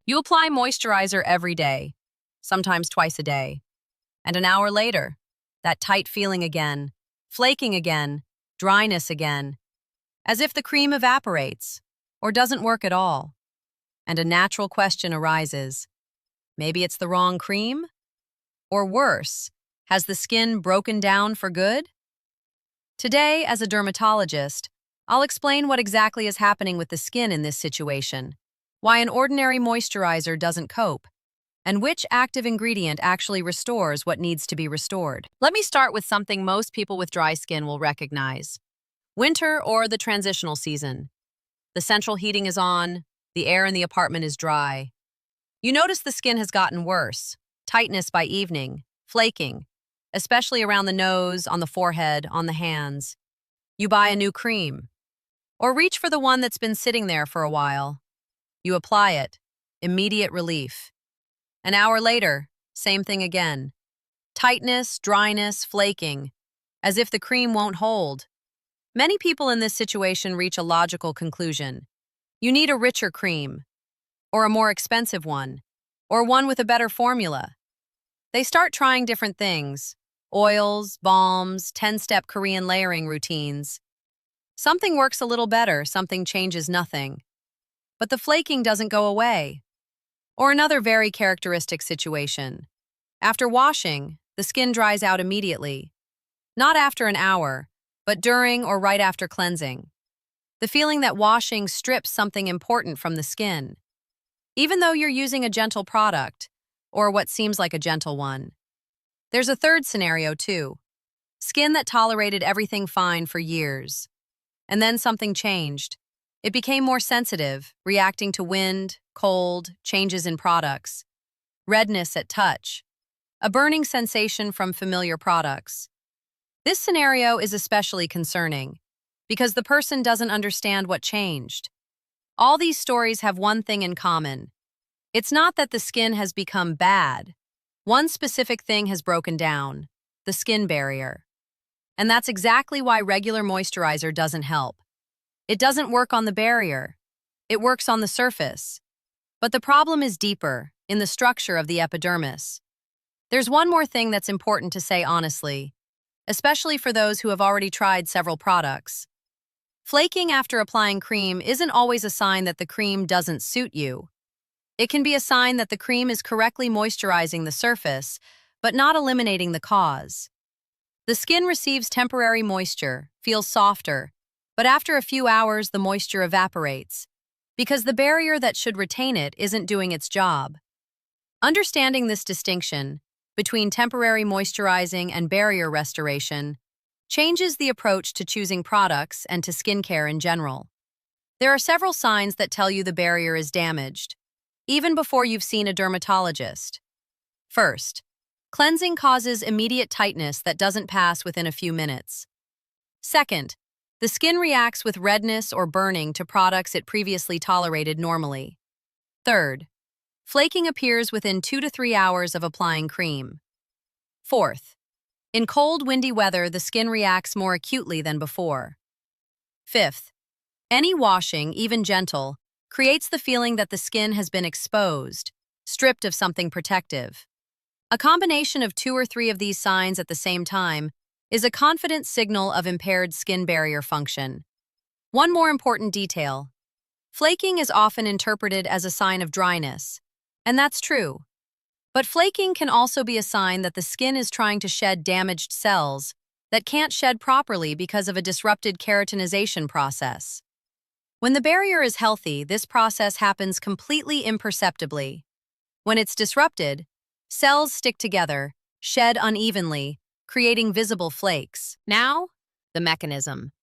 You apply moisturizer every day, sometimes twice a day. And an hour later, that tight feeling again, flaking again, dryness again, as if the cream evaporates or doesn't work at all. And a natural question arises. Maybe it's the wrong cream? Or worse, has the skin broken down for good? Today, as a dermatologist, I'll explain what exactly is happening with the skin in this situation, why an ordinary moisturizer doesn't cope, and which active ingredient actually restores what needs to be restored. Let me start with something most people with dry skin will recognize. Winter or the transitional season. The central heating is on, the air in the apartment is dry. You notice the skin has gotten worse, tightness by evening, flaking, especially around the nose, on the forehead, on the hands. You buy a new cream, or reach for the one that's been sitting there for a while. You apply it, immediate relief. An hour later, same thing again. Tightness, dryness, flaking, as if the cream won't hold. Many people in this situation reach a logical conclusion. You need a richer cream, or a more expensive one, or one with a better formula. They start trying different things, oils, balms, 10-step Korean layering routines. Something works a little better, something changes nothing. But the flaking doesn't go away. Or another very characteristic situation. After washing, the skin dries out immediately. Not after an hour, but during or right after cleansing. The feeling that washing strips something important from the skin. Even though you're using a gentle product, or what seems like a gentle one. There's a third scenario too. Skin that tolerated everything fine for years. And then something changed. It became more sensitive, reacting to wind, cold, changes in products. Redness at touch. A burning sensation from familiar products. This scenario is especially concerning because the person doesn't understand what changed. All these stories have one thing in common. It's not that the skin has become bad. One specific thing has broken down, the skin barrier. And that's exactly why regular moisturizer doesn't help. It doesn't work on the barrier. It works on the surface. But the problem is deeper, in the structure of the epidermis. There's one more thing that's important to say honestly, especially for those who have already tried several products. Flaking after applying cream isn't always a sign that the cream doesn't suit you. It can be a sign that the cream is correctly moisturizing the surface, but not eliminating the cause. The skin receives temporary moisture, feels softer, but after a few hours the moisture evaporates, because the barrier that should retain it isn't doing its job. Understanding this distinction between temporary moisturizing and barrier restoration changes the approach to choosing products and to skincare in general. There are several signs that tell you the barrier is damaged, even before you've seen a dermatologist. First, cleansing causes immediate tightness that doesn't pass within a few minutes. Second, the skin reacts with redness or burning to products it previously tolerated normally. Third, flaking appears within 2 to 3 hours of applying cream. Fourth, in cold, windy weather, the skin reacts more acutely than before. Fifth, any washing, even gentle, creates the feeling that the skin has been exposed, stripped of something protective. A combination of 2 or 3 of these signs at the same time is a confident signal of impaired skin barrier function. One more important detail. Flaking is often interpreted as a sign of dryness, and that's true. But flaking can also be a sign that the skin is trying to shed damaged cells that can't shed properly because of a disrupted keratinization process. When the barrier is healthy, this process happens completely imperceptibly. When it's disrupted, cells stick together, shed unevenly, creating visible flakes. Now, the mechanism.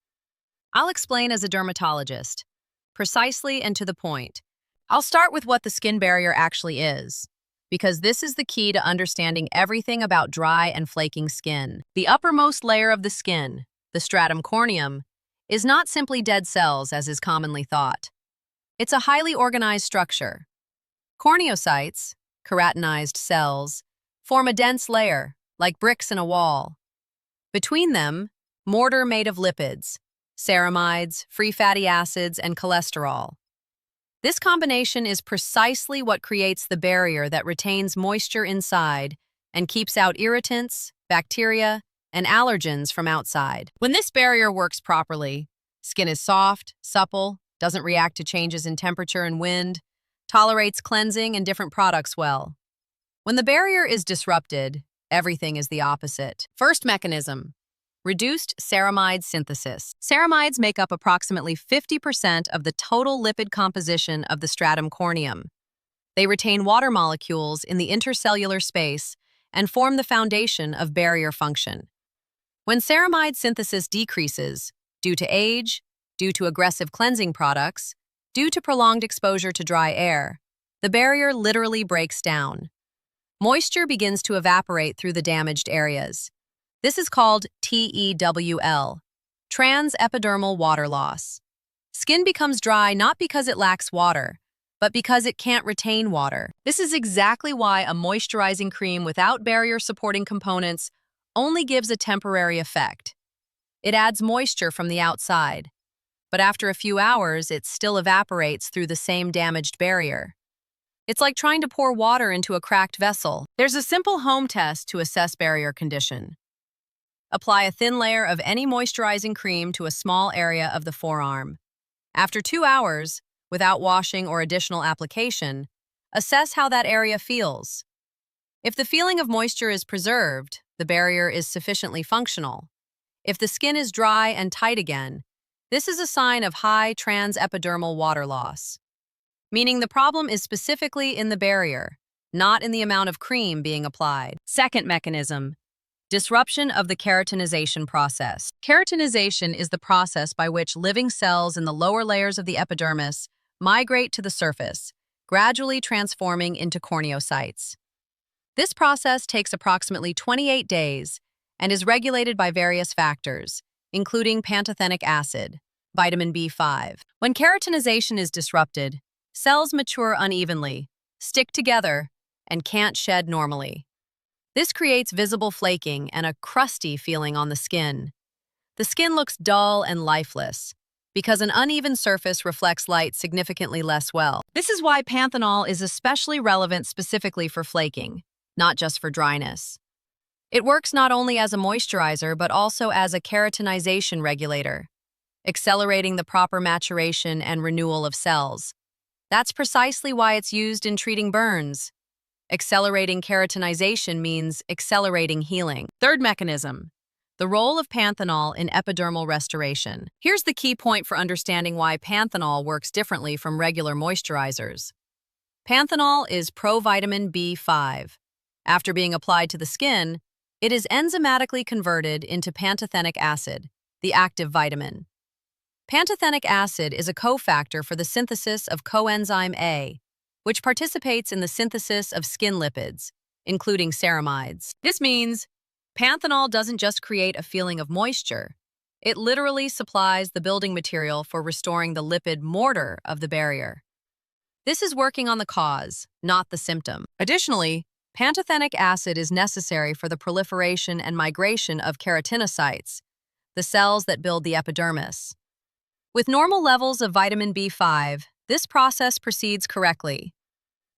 I'll explain as a dermatologist, precisely and to the point. I'll start with what the skin barrier actually is, because this is the key to understanding everything about dry and flaking skin. The uppermost layer of the skin, the stratum corneum, is not simply dead cells as is commonly thought. It's a highly organized structure. Corneocytes, keratinized cells, form a dense layer, like bricks in a wall. Between them, mortar made of lipids, ceramides, free fatty acids, and cholesterol. This combination is precisely what creates the barrier that retains moisture inside and keeps out irritants, bacteria, and allergens from outside. When this barrier works properly, skin is soft, supple, doesn't react to changes in temperature and wind, tolerates cleansing and different products well. When the barrier is disrupted, everything is the opposite. First mechanism: reduced ceramide synthesis. Ceramides make up approximately 50% of the total lipid composition of the stratum corneum. They retain water molecules in the intercellular space and form the foundation of barrier function. When ceramide synthesis decreases, due to age, due to aggressive cleansing products, due to prolonged exposure to dry air, the barrier literally breaks down. Moisture begins to evaporate through the damaged areas. This is called TEWL, transepidermal water loss. Skin becomes dry not because it lacks water, but because it can't retain water. This is exactly why a moisturizing cream without barrier-supporting components only gives a temporary effect. It adds moisture from the outside, but after a few hours, it still evaporates through the same damaged barrier. It's like trying to pour water into a cracked vessel. There's a simple home test to assess barrier condition. Apply a thin layer of any moisturizing cream to a small area of the forearm. After 2 hours, without washing or additional application, assess how that area feels. If the feeling of moisture is preserved, the barrier is sufficiently functional. If the skin is dry and tight again, this is a sign of high transepidermal water loss, meaning the problem is specifically in the barrier, not in the amount of cream being applied. Second mechanism: disruption of the keratinization process. Keratinization is the process by which living cells in the lower layers of the epidermis migrate to the surface, gradually transforming into corneocytes. This process takes approximately 28 days and is regulated by various factors, including pantothenic acid, vitamin B5. When keratinization is disrupted, cells mature unevenly, stick together, and can't shed normally. This creates visible flaking and a crusty feeling on the skin. The skin looks dull and lifeless because an uneven surface reflects light significantly less well. This is why panthenol is especially relevant specifically for flaking, not just for dryness. It works not only as a moisturizer but also as a keratinization regulator, accelerating the proper maturation and renewal of cells. That's precisely why it's used in treating burns. Accelerating keratinization means accelerating healing. Third mechanism: the role of panthenol in epidermal restoration. Here's the key point for understanding why panthenol works differently from regular moisturizers. Panthenol is provitamin B5. After being applied to the skin, it is enzymatically converted into pantothenic acid, the active vitamin. Pantothenic acid is a cofactor for the synthesis of coenzyme A, which participates in the synthesis of skin lipids, including ceramides. This means panthenol doesn't just create a feeling of moisture, it literally supplies the building material for restoring the lipid mortar of the barrier. This is working on the cause, not the symptom. Additionally, pantothenic acid is necessary for the proliferation and migration of keratinocytes, the cells that build the epidermis. With normal levels of vitamin B5, this process proceeds correctly.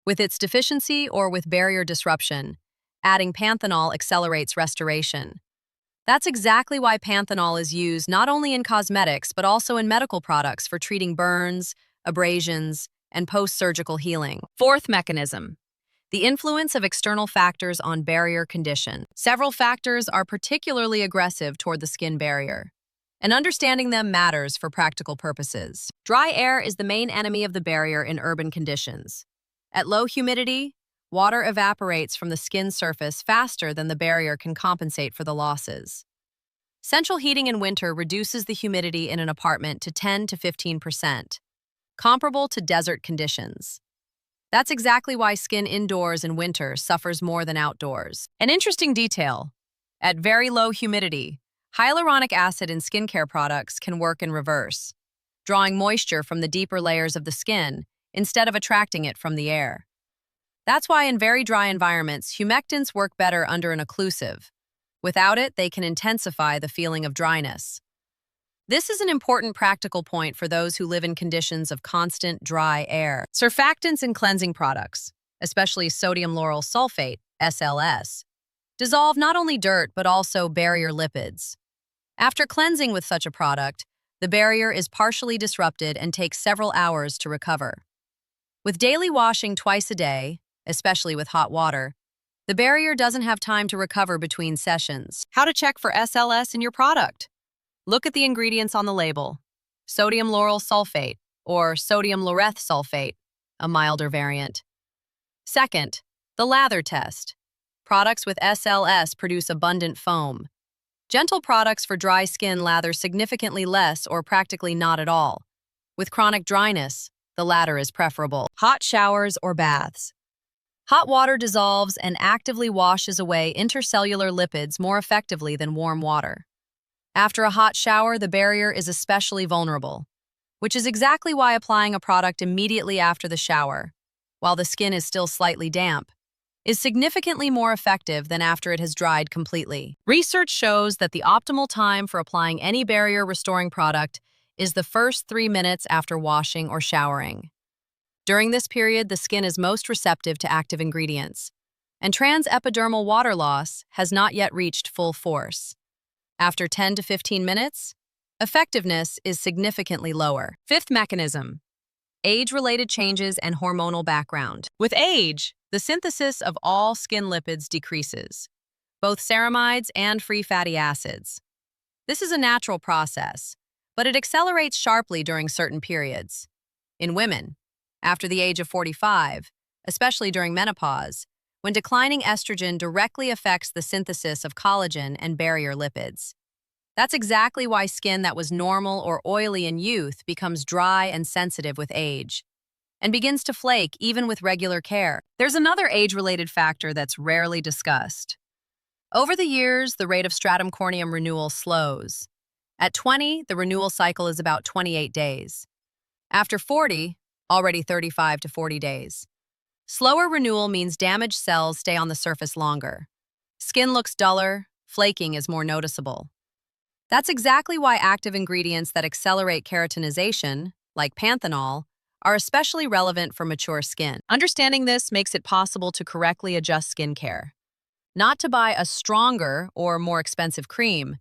With its deficiency or with barrier disruption, adding panthenol accelerates restoration. That's exactly why panthenol is used not only in cosmetics but also in medical products for treating burns, abrasions, and post-surgical healing. Fourth mechanism: the influence of external factors on barrier condition. Several factors are particularly aggressive toward the skin barrier, and understanding them matters for practical purposes. Dry air is the main enemy of the barrier in urban conditions. At low humidity, water evaporates from the skin surface faster than the barrier can compensate for the losses. Central heating in winter reduces the humidity in an apartment to 10 to 15%, comparable to desert conditions. That's exactly why skin indoors in winter suffers more than outdoors. An interesting detail: at very low humidity, hyaluronic acid in skincare products can work in reverse, drawing moisture from the deeper layers of the skin instead of attracting it from the air. That's why in very dry environments, humectants work better under an occlusive. Without it, they can intensify the feeling of dryness. This is an important practical point for those who live in conditions of constant dry air. Surfactants in cleansing products, especially sodium lauryl sulfate, SLS, dissolve not only dirt but also barrier lipids. After cleansing with such a product, the barrier is partially disrupted and takes several hours to recover. With daily washing twice a day, especially with hot water, the barrier doesn't have time to recover between sessions. How to check for SLS in your product? Look at the ingredients on the label. Sodium lauryl sulfate, or sodium laureth sulfate, a milder variant. Second, the lather test. Products with SLS produce abundant foam. Gentle products for dry skin lather significantly less or practically not at all. With chronic dryness, the latter is preferable. Hot showers or baths. Hot water dissolves and actively washes away intercellular lipids more effectively than warm water. After a hot shower, the barrier is especially vulnerable, which is exactly why applying a product immediately after the shower, while the skin is still slightly damp, is significantly more effective than after it has dried completely. Research shows that the optimal time for applying any barrier-restoring product is the first 3 minutes after washing or showering. During this period, the skin is most receptive to active ingredients, and transepidermal water loss has not yet reached full force. After 10 to 15 minutes, effectiveness is significantly lower. Fifth mechanism, age-related changes and hormonal background. With age, the synthesis of all skin lipids decreases, both ceramides and free fatty acids. This is a natural process, but it accelerates sharply during certain periods. In women, after the age of 45, especially during menopause, when declining estrogen directly affects the synthesis of collagen and barrier lipids. That's exactly why skin that was normal or oily in youth becomes dry and sensitive with age, and begins to flake even with regular care. There's another age-related factor that's rarely discussed. Over the years, the rate of stratum corneum renewal slows. At 20, the renewal cycle is about 28 days. After 40, already 35 to 40 days. Slower renewal means damaged cells stay on the surface longer. Skin looks duller, flaking is more noticeable. That's exactly why active ingredients that accelerate keratinization, like panthenol, are especially relevant for mature skin. Understanding this makes it possible to correctly adjust skincare. Not to buy a stronger or more expensive cream,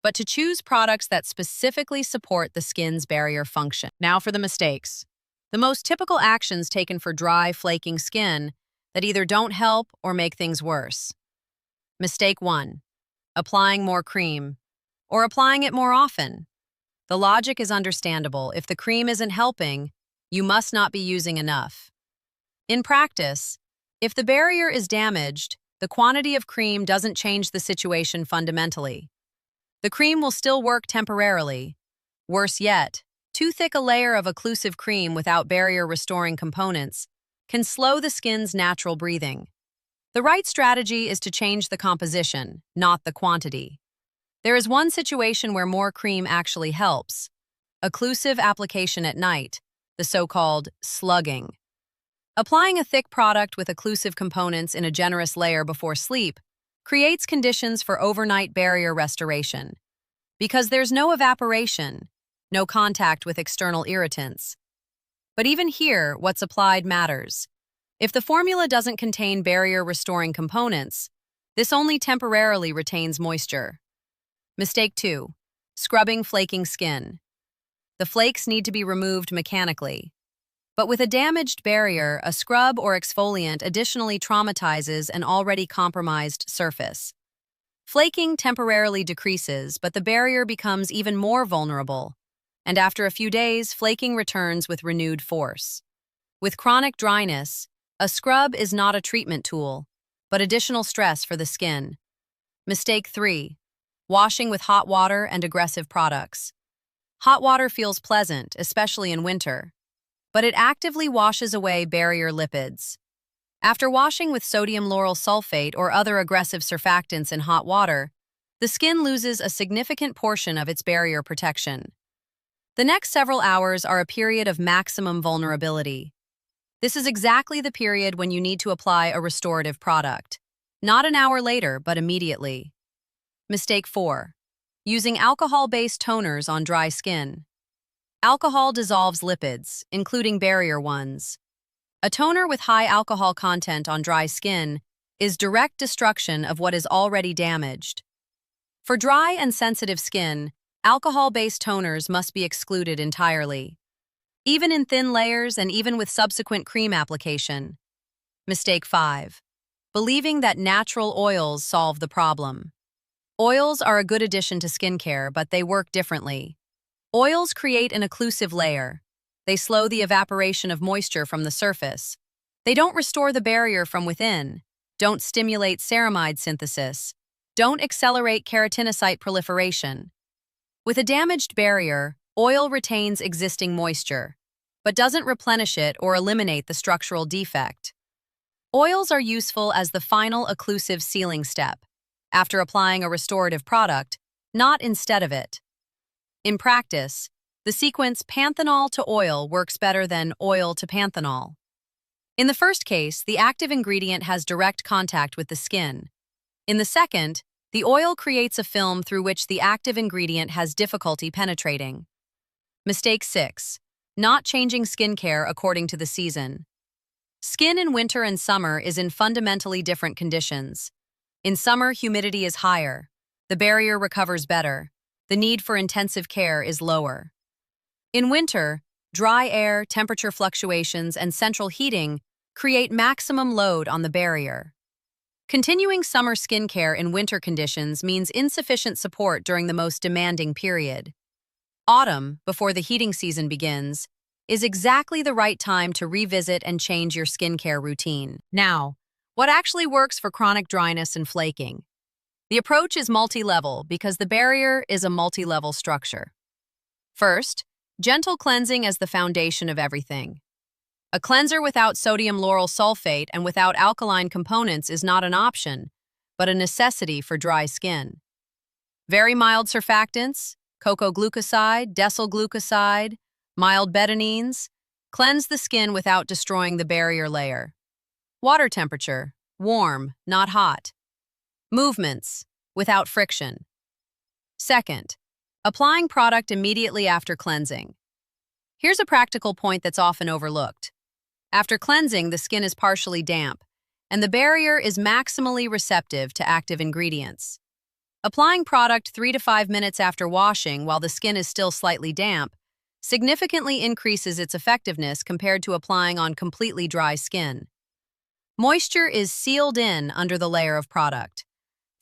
but to choose products that specifically support the skin's barrier function. Now for the mistakes. The most typical actions taken for dry, flaking skin that either don't help or make things worse. Mistake 1. Applying more cream, or applying it more often. The logic is understandable. If the cream isn't helping, you must not be using enough. In practice, if the barrier is damaged, the quantity of cream doesn't change the situation fundamentally. The cream will still work temporarily. Worse yet, too thick a layer of occlusive cream without barrier-restoring components can slow the skin's natural breathing. The right strategy is to change the composition, not the quantity. There is one situation where more cream actually helps: occlusive application at night, the so-called slugging. Applying a thick product with occlusive components in a generous layer before sleep creates conditions for overnight barrier restoration. Because there's no evaporation, no contact with external irritants. But even here, what's applied matters. If the formula doesn't contain barrier-restoring components, this only temporarily retains moisture. Mistake 2. Scrubbing flaking skin. The flakes need to be removed mechanically. But with a damaged barrier, a scrub or exfoliant additionally traumatizes an already compromised surface. Flaking temporarily decreases, but the barrier becomes even more vulnerable. And after a few days, flaking returns with renewed force. With chronic dryness, a scrub is not a treatment tool, but additional stress for the skin. Mistake 3. Washing with hot water and aggressive products. Hot water feels pleasant, especially in winter, but it actively washes away barrier lipids. After washing with sodium lauryl sulfate or other aggressive surfactants in hot water, the skin loses a significant portion of its barrier protection. The next several hours are a period of maximum vulnerability. This is exactly the period when you need to apply a restorative product. Not an hour later, but immediately. Mistake 4. Using alcohol-based toners on dry skin. Alcohol dissolves lipids, including barrier ones. A toner with high alcohol content on dry skin is direct destruction of what is already damaged. For dry and sensitive skin, alcohol-based toners must be excluded entirely, even in thin layers and even with subsequent cream application. Mistake 5. Believing that natural oils solve the problem. Oils are a good addition to skincare, but they work differently. Oils create an occlusive layer. They slow the evaporation of moisture from the surface. They don't restore the barrier from within, don't stimulate ceramide synthesis, don't accelerate keratinocyte proliferation. With a damaged barrier, oil retains existing moisture, but doesn't replenish it or eliminate the structural defect. Oils are useful as the final occlusive sealing step, after applying a restorative product, not instead of it. In practice, the sequence panthenol to oil works better than oil to panthenol. In the first case, the active ingredient has direct contact with the skin. In the second, the oil creates a film through which the active ingredient has difficulty penetrating. Mistake 6. Not changing skincare according to the season. Skin in winter and summer is in fundamentally different conditions. In summer, humidity is higher. The barrier recovers better. The need for intensive care is lower. In winter, dry air, temperature fluctuations, and central heating create maximum load on the barrier. Continuing summer skincare in winter conditions means insufficient support during the most demanding period. Autumn, before the heating season begins, is exactly the right time to revisit and change your skincare routine. Now, what actually works for chronic dryness and flaking? The approach is multi-level because the barrier is a multi-level structure. First, gentle cleansing as the foundation of everything. A cleanser without sodium lauryl sulfate and without alkaline components is not an option, but a necessity for dry skin. Very mild surfactants, cocoa glucoside, decyl glucoside, mild betanines, cleanse the skin without destroying the barrier layer. Water temperature, warm, not hot. Movements, without friction. Second, applying product immediately after cleansing. Here's a practical point that's often overlooked. After cleansing, the skin is partially damp, and the barrier is maximally receptive to active ingredients. Applying product 3 to 5 minutes after washing while the skin is still slightly damp significantly increases its effectiveness compared to applying on completely dry skin. Moisture is sealed in under the layer of product.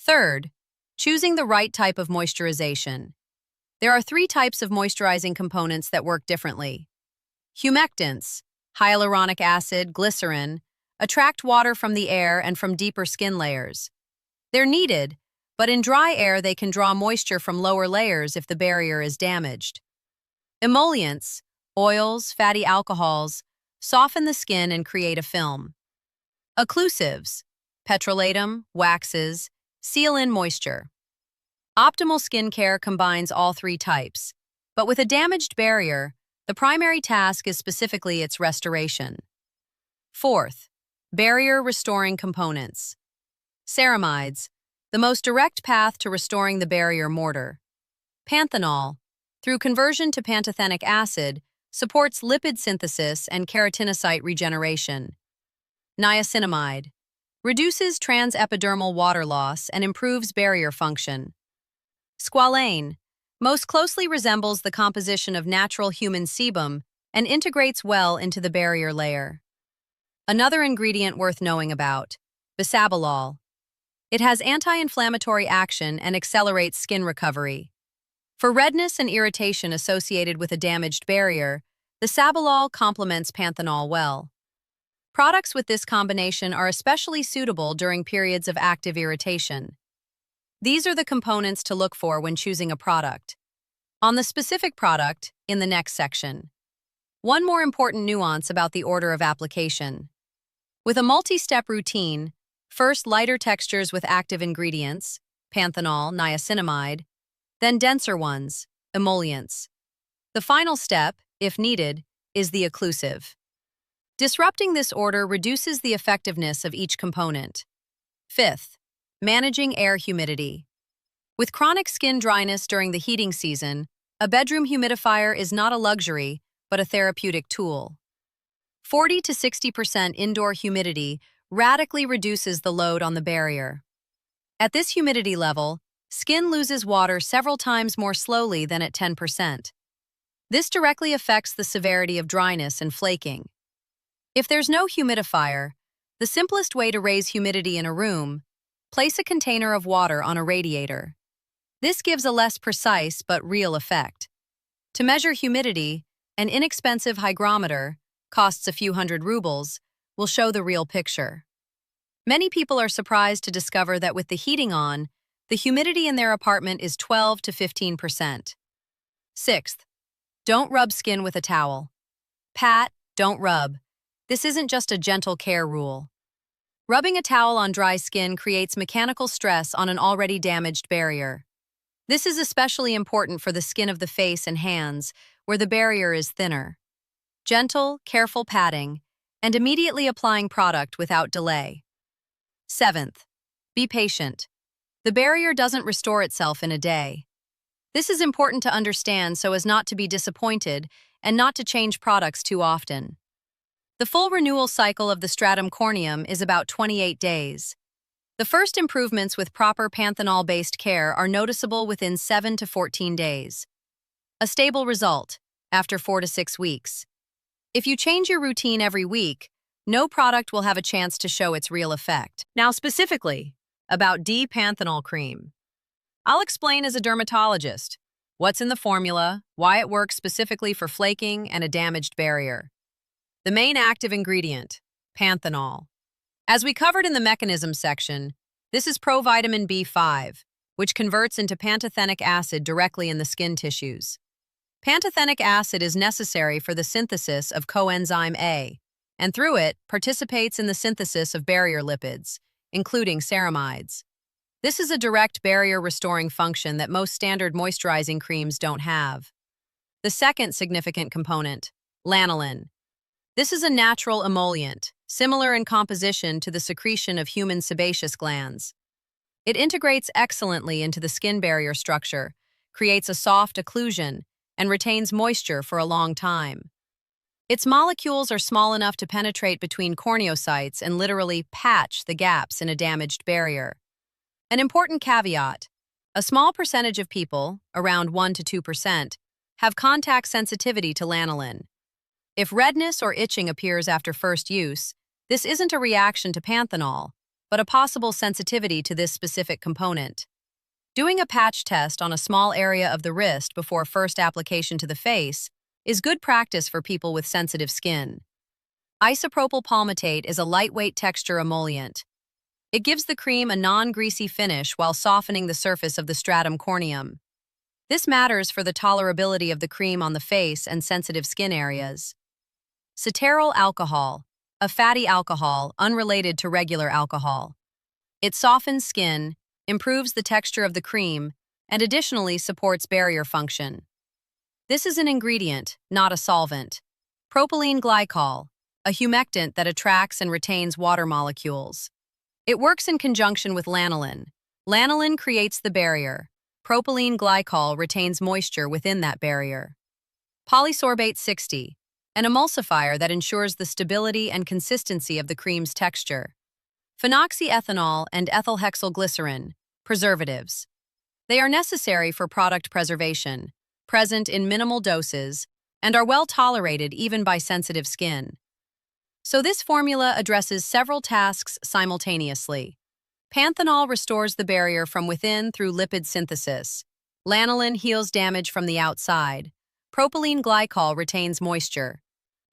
Third, choosing the right type of moisturization. There are 3 types of moisturizing components that work differently. Humectants, hyaluronic acid, glycerin, attract water from the air and from deeper skin layers. They're needed, but in dry air they can draw moisture from lower layers if the barrier is damaged. Emollients, oils, fatty alcohols, soften the skin and create a film. Occlusives, petrolatum, waxes, seal in moisture. Optimal skincare combines all 3 types, but with a damaged barrier, the primary task is specifically its restoration. Fourth, barrier restoring components. Ceramides, the most direct path to restoring the barrier mortar. Panthenol, through conversion to pantothenic acid, supports lipid synthesis and keratinocyte regeneration. Niacinamide, reduces transepidermal water loss and improves barrier function. Squalane, most closely resembles the composition of natural human sebum and integrates well into the barrier layer. Another ingredient worth knowing about, bisabolol. It has anti-inflammatory action and accelerates skin recovery. For redness and irritation associated with a damaged barrier, the bisabolol complements panthenol well. Products with this combination are especially suitable during periods of active irritation. These are the components to look for when choosing a product. On the specific product, in the next section. One more important nuance about the order of application. With a multi-step routine, first lighter textures with active ingredients, panthenol, niacinamide, then denser ones, emollients. The final step, if needed, is the occlusive. Disrupting this order reduces the effectiveness of each component. Fifth, managing air humidity. With chronic skin dryness during the heating season, a bedroom humidifier is not a luxury, but a therapeutic tool. 40 to 60% indoor humidity radically reduces the load on the barrier. At this humidity level, skin loses water several times more slowly than at 10%. This directly affects the severity of dryness and flaking. If there's no humidifier, the simplest way to raise humidity in a room, place a container of water on a radiator. This gives a less precise but real effect. To measure humidity, an inexpensive hygrometer, costs a few hundred rubles, will show the real picture. Many people are surprised to discover that with the heating on, the humidity in their apartment is 12 to 15%. Sixth, don't rub skin with a towel. Pat, don't rub. This isn't just a gentle care rule. Rubbing a towel on dry skin creates mechanical stress on an already damaged barrier. This is especially important for the skin of the face and hands, where the barrier is thinner. Gentle, careful patting, and immediately applying product without delay. Seventh, be patient. The barrier doesn't restore itself in a day. This is important to understand so as not to be disappointed and not to change products too often. The full renewal cycle of the stratum corneum is about 28 days. The first improvements with proper panthenol-based care are noticeable within 7 to 14 days. A stable result after 4 to 6 weeks. If you change your routine every week, no product will have a chance to show its real effect. Now specifically, about D-panthenol cream. I'll explain as a dermatologist what's in the formula, why it works specifically for flaking and a damaged barrier. The main active ingredient, panthenol. As we covered in the mechanism section, this is provitamin B5, which converts into pantothenic acid directly in the skin tissues. Pantothenic acid is necessary for the synthesis of coenzyme A, and through it participates in the synthesis of barrier lipids, including ceramides. This is a direct barrier-restoring function that most standard moisturizing creams don't have. The second significant component, lanolin. This is a natural emollient, similar in composition to the secretion of human sebaceous glands. It integrates excellently into the skin barrier structure, creates a soft occlusion, and retains moisture for a long time. Its molecules are small enough to penetrate between corneocytes and literally patch the gaps in a damaged barrier. An important caveat: a small percentage of people, around 1 to 2%, have contact sensitivity to lanolin. If redness or itching appears after first use, this isn't a reaction to panthenol, but a possible sensitivity to this specific component. Doing a patch test on a small area of the wrist before first application to the face is good practice for people with sensitive skin. Isopropyl palmitate is a lightweight texture emollient. It gives the cream a non-greasy finish while softening the surface of the stratum corneum. This matters for the tolerability of the cream on the face and sensitive skin areas. Cetearyl alcohol, a fatty alcohol unrelated to regular alcohol. It softens skin, improves the texture of the cream, and additionally supports barrier function. This is an ingredient, not a solvent. Propylene glycol, a humectant that attracts and retains water molecules. It works in conjunction with lanolin. Lanolin creates the barrier. Propylene glycol retains moisture within that barrier. Polysorbate 60, an emulsifier that ensures the stability and consistency of the cream's texture. Phenoxyethanol and ethylhexylglycerin, preservatives. They are necessary for product preservation, present in minimal doses, and are well tolerated even by sensitive skin. So this formula addresses several tasks simultaneously. Panthenol restores the barrier from within through lipid synthesis. Lanolin heals damage from the outside. Propylene glycol retains moisture.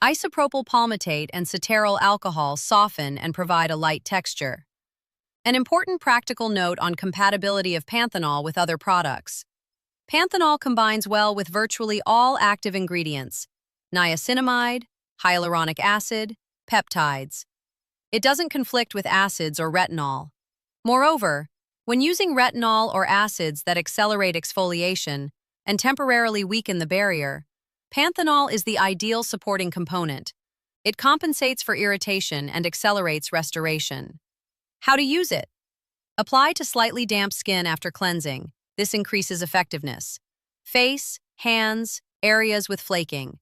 Isopropyl palmitate and cetearyl alcohol soften and provide a light texture. An important practical note on compatibility of panthenol with other products. Panthenol combines well with virtually all active ingredients: niacinamide, hyaluronic acid, peptides. It doesn't conflict with acids or retinol. Moreover, when using retinol or acids that accelerate exfoliation and temporarily weaken the barrier, panthenol is the ideal supporting component. It compensates for irritation and accelerates restoration. How to use it? Apply to slightly damp skin after cleansing. This increases effectiveness. Face, hands, areas with flaking.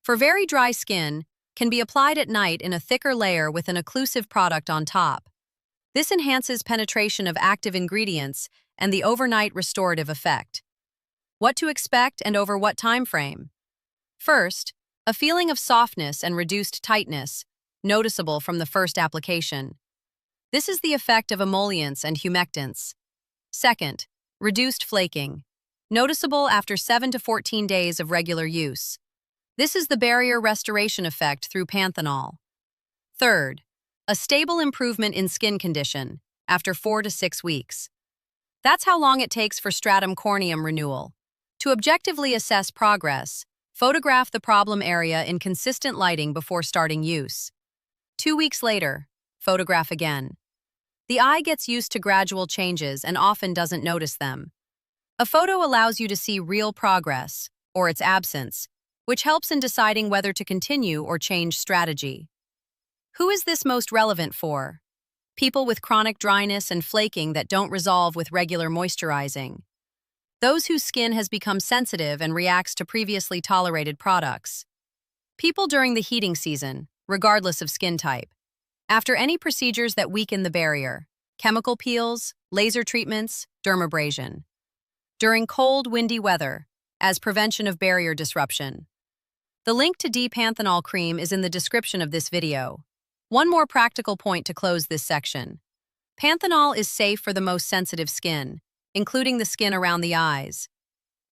For very dry skin, can be applied at night in a thicker layer with an occlusive product on top. This enhances penetration of active ingredients and the overnight restorative effect. What to expect and over what time frame? First, a feeling of softness and reduced tightness, noticeable from the first application. This is the effect of emollients and humectants. Second, reduced flaking, noticeable after 7 to 14 days of regular use. This is the barrier restoration effect through panthenol. Third, a stable improvement in skin condition after 4 to 6 weeks. That's how long it takes for stratum corneum renewal. To objectively assess progress, photograph the problem area in consistent lighting before starting use. 2 weeks later, photograph again. The eye gets used to gradual changes and often doesn't notice them. A photo allows you to see real progress, or its absence, which helps in deciding whether to continue or change strategy. Who is this most relevant for? People with chronic dryness and flaking that don't resolve with regular moisturizing. Those whose skin has become sensitive and reacts to previously tolerated products. People during the heating season, regardless of skin type. After any procedures that weaken the barrier, chemical peels, laser treatments, dermabrasion. During cold, windy weather, as prevention of barrier disruption. The link to D-panthenol cream is in the description of this video. One more practical point to close this section. Panthenol is safe for the most sensitive skin, including the skin around the eyes.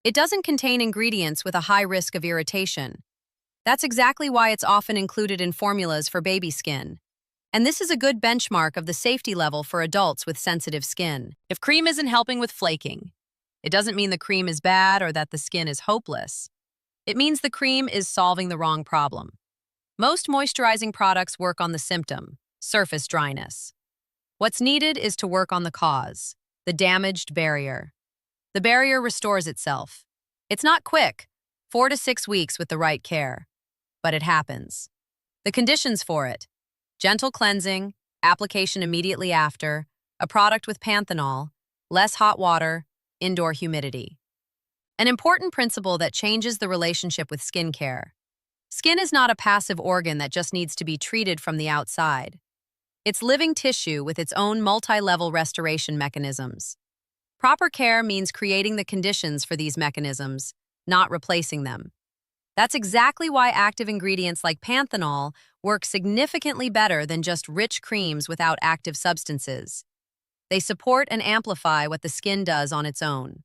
It doesn't contain ingredients with a high risk of irritation. That's exactly why it's often included in formulas for baby skin. And this is a good benchmark of the safety level for adults with sensitive skin. If cream isn't helping with flaking, it doesn't mean the cream is bad or that the skin is hopeless. It means the cream is solving the wrong problem. Most moisturizing products work on the symptom, surface dryness. What's needed is to work on the cause, the damaged barrier. The barrier restores itself. It's not quick, 4 to 6 weeks with the right care, but it happens. The conditions for it: gentle cleansing, application immediately after, a product with panthenol, less hot water, indoor humidity. An important principle that changes the relationship with skincare. Skin is not a passive organ that just needs to be treated from the outside. It's living tissue with its own multi-level restoration mechanisms. Proper care means creating the conditions for these mechanisms, not replacing them. That's exactly why active ingredients like panthenol work significantly better than just rich creams without active substances. They support and amplify what the skin does on its own.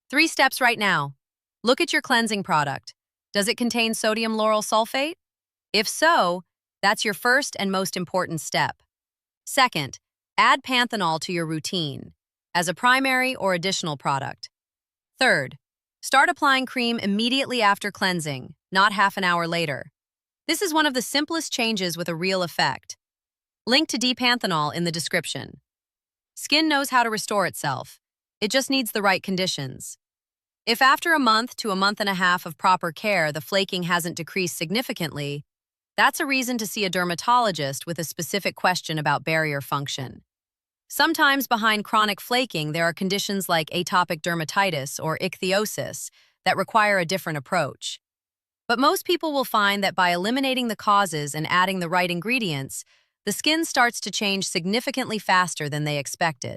3 steps right now. Look at your cleansing product. Does it contain sodium lauryl sulfate? If so, that's your first and most important step. Second, add panthenol to your routine, as a primary or additional product. Third, start applying cream immediately after cleansing, not half an hour later. This is one of the simplest changes with a real effect. Link to D-panthenol in the description. Skin knows how to restore itself. It just needs the right conditions. If after a month to a month and a half of proper care the flaking hasn't decreased significantly, that's a reason to see a dermatologist with a specific question about barrier function. Sometimes behind chronic flaking there are conditions like atopic dermatitis or ichthyosis that require a different approach. But most people will find that by eliminating the causes and adding the right ingredients, the skin starts to change significantly faster than they expected.